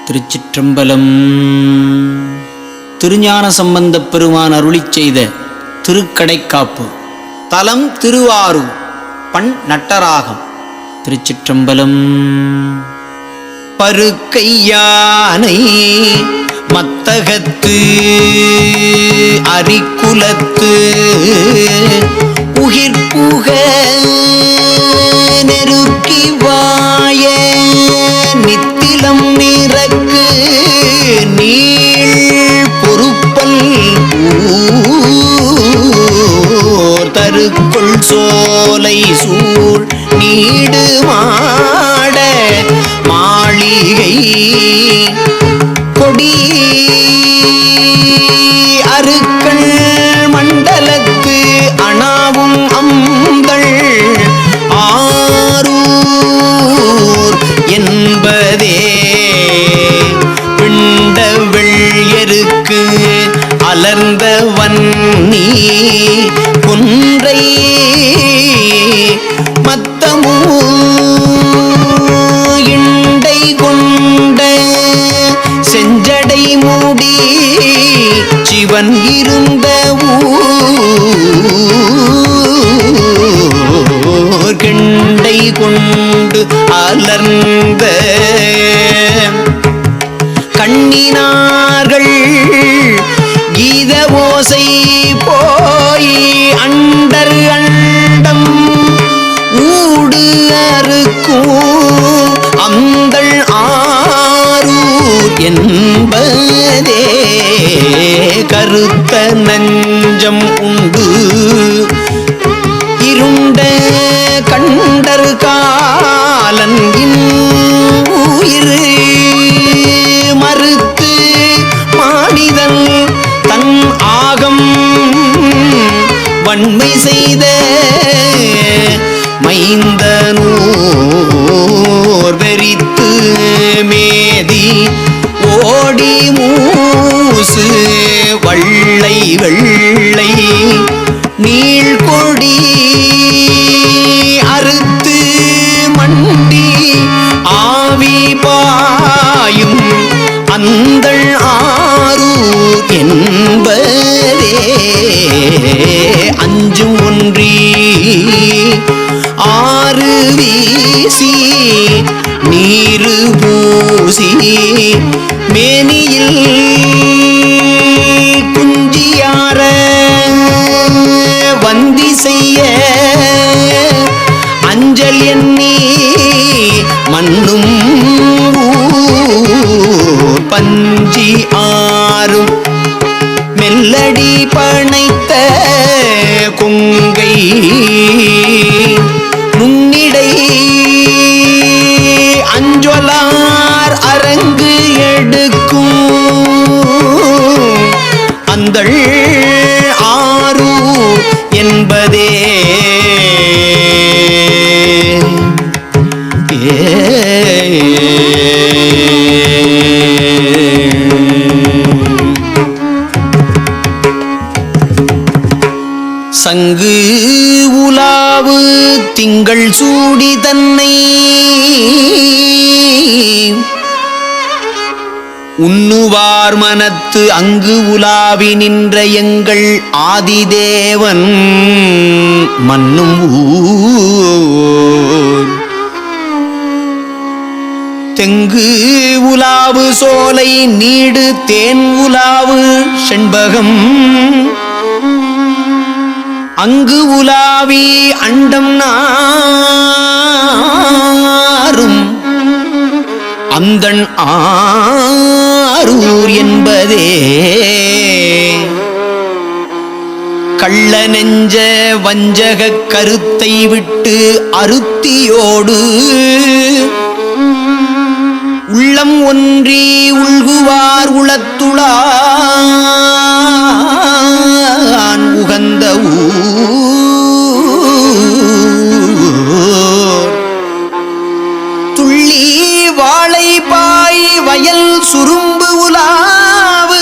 திருச்சிற்றம்பலம். திருஞான சம்பந்தப் பெருமான் அருளிச் செய்த திருக்கடைக்காப்பு. தலம் திருவாரூர். பண் நட்டராகம். திருச்சிற்றம்பலம். பருக்கையானை மத்தகத்து அரிக்குலத்து உயிர்ப்புக நெருக்கி வாய நித்திலம் நிறக்கு நீள் பொறுப்பல் தருக்குள் சோலை சூழ் நீடு மாட மாளிகை கொடி அருக்கள் மண்டலத்து அணாவும் அம்பள் ஆரூர் என்பதே பிண்ட வெள்ளியருக்கு அலர்ந்த வன்னி குன்றை மத்தமூ இண்டை கொண்ட செஞ்சடை மூடி சிவன் இருந்த ஊர் கிண்டை கொண்டு அலர்ந்த கண்ணினார்கள் கீத ஓசை போய் அண்டர் அண்டம் ஊடு அறுக்கும் அந்தள் ஆரூர் என்பதே கருத்த நஞ்சம் உண்டு இருண்ட கண்டர் காலன் உயிர் மறுத்து மானிதன் தன் ஆகம் வன்மை செய்த மைந்தனூர் வெறித்து மேதி ஓடி மூசு வள்ளை வெள்ளை நீள்கொடி அறுத்து மண்டி ஆவி பாயும் அந்தள் ஆரூர் என்பதே அஞ்சும் ஒன்றி ஆறு வீசி நீரு பூசி மேனியில் குஞ்சியார வந்தி செய்ய அஞ்சல் எண்ணி மண்ணும் பஞ்சி ஆறும் மெல்லடி பனைத்த கொங்கை நுண்ணிடை அஞ்சொலார் அரங்கு எடுக்கும் அந்தள் ஆரூர் என்பதே சங்கு உலாவு திங்கள் சூடி தன்னை உண்ணுவார் மனத்து அங்கு உலாவி நின்ற எங்கள் ஆதிதேவன் மன்னும் ஊர் தெங்கு உலாவு சோலை நீடு தேன் உலாவு செண்பகம் அங்கு உலாவி அண்டம் நாரும் அந்தண் ஆரூர் என்பதே கள்ள நெஞ்ச வஞ்சக கருத்தை விட்டு அருத்தியோடு உள்ளம் ஒன்றி உள்குவார் உளத்துளான் உகந்த துள்ளி வாழை பாய் வயல் சுரும்பு உலாவு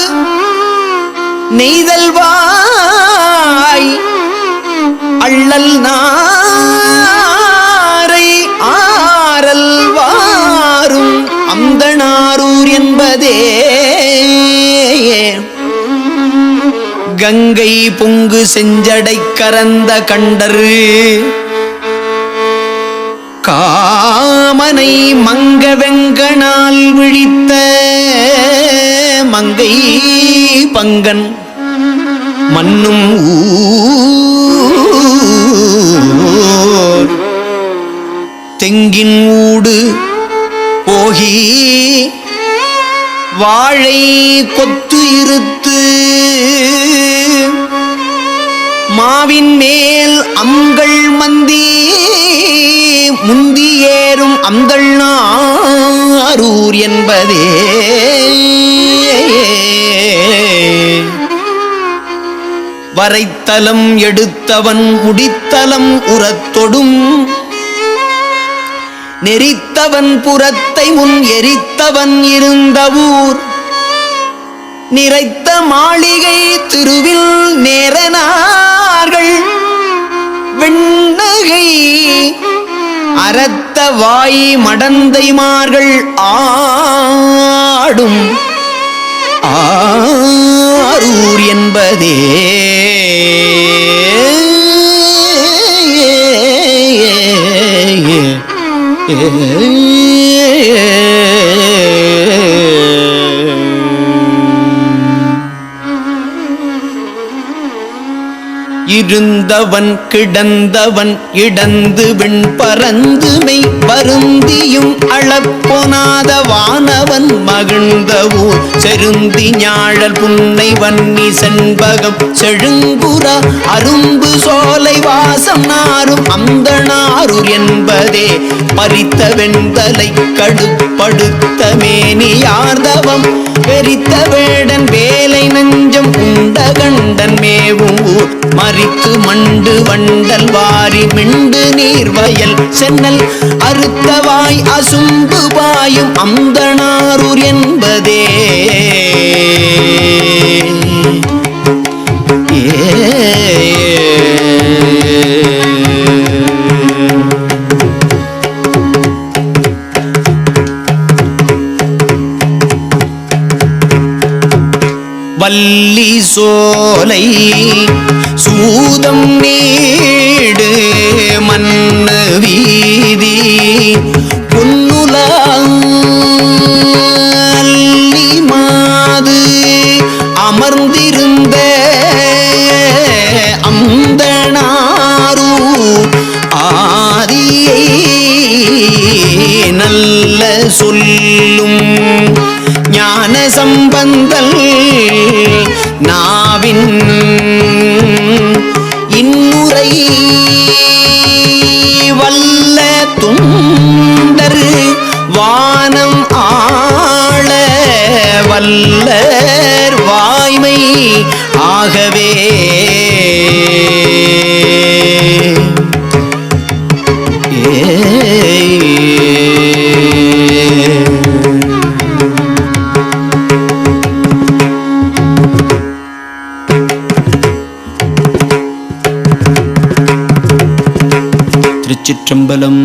நெய்தல் வாய் அள்ளல் நாரை ஆரல் வாரும் அந்தணாரூர் என்ப என்பதே. கங்கை பொங்கு செஞ்சடை கரந்த கண்டரு காமனை மங்க வெங்கனால் விழித்த மங்கை பங்கன் மன்னும் ஊர் தெங்கின் ஊடு போகி வாழை கொத்து இருத்து மாவின் மேல் அங்கள் மந்தி முந்தியேறும் அங்கள் நாரூர் என்பதே. வரைத்தலம் எடுத்தவன் முடித்தலம் உரத்தொடும் நெறித்தவன் புறத்தை முன் எரித்தவன் இருந்த ஊர் நிறைத்த மாளிகை திருவில் நேரனார்கள் வெண்ணகை அரத்த வாய் மடந்தைமார்கள் ஆடும் ஆரூர் என்பதே. இருந்தவன் கிடந்தவன் இடந்து வெண் பரந்துமை வருந்தியும் அளப்பொனாத வானவன் மகிழ்ந்த ஊர் செருந்தி ஞாழல் புன்னை வன்னி செண்பகம் செழுங்குரா அரும்பு சோலை வாசம் நாரும் அந்த நாரூர் என்பதே. பறித்த வெண்தலை கடுப்படுத்த மேனியார்தவம் வெறித்த வேடன் வேலை நஞ்சம் உண்ட கண்டன் மேவும் ஊர் மறித்து மண்டு வண்டல் வாரி மிண்டு நீர் வயல் சென்னல் அறுத்தவாய் அசும்பு பாயும் அந்த நாரூர் என்பதே. வள்ளி சோலை சூதம் நீடு மண்ணு வீதி பொன்னுலி மாது அமர்ந்திருந்த அந்த நாரூர் ஆதியை நல்ல சொல்லும் ஞான சம்பந்தல் நாவின் இன்னுரை வல்ல துண்டர் வானம் ஆள வல்லர் வாய்மை ஆகவே. திருச்சிற்றம்பலம்.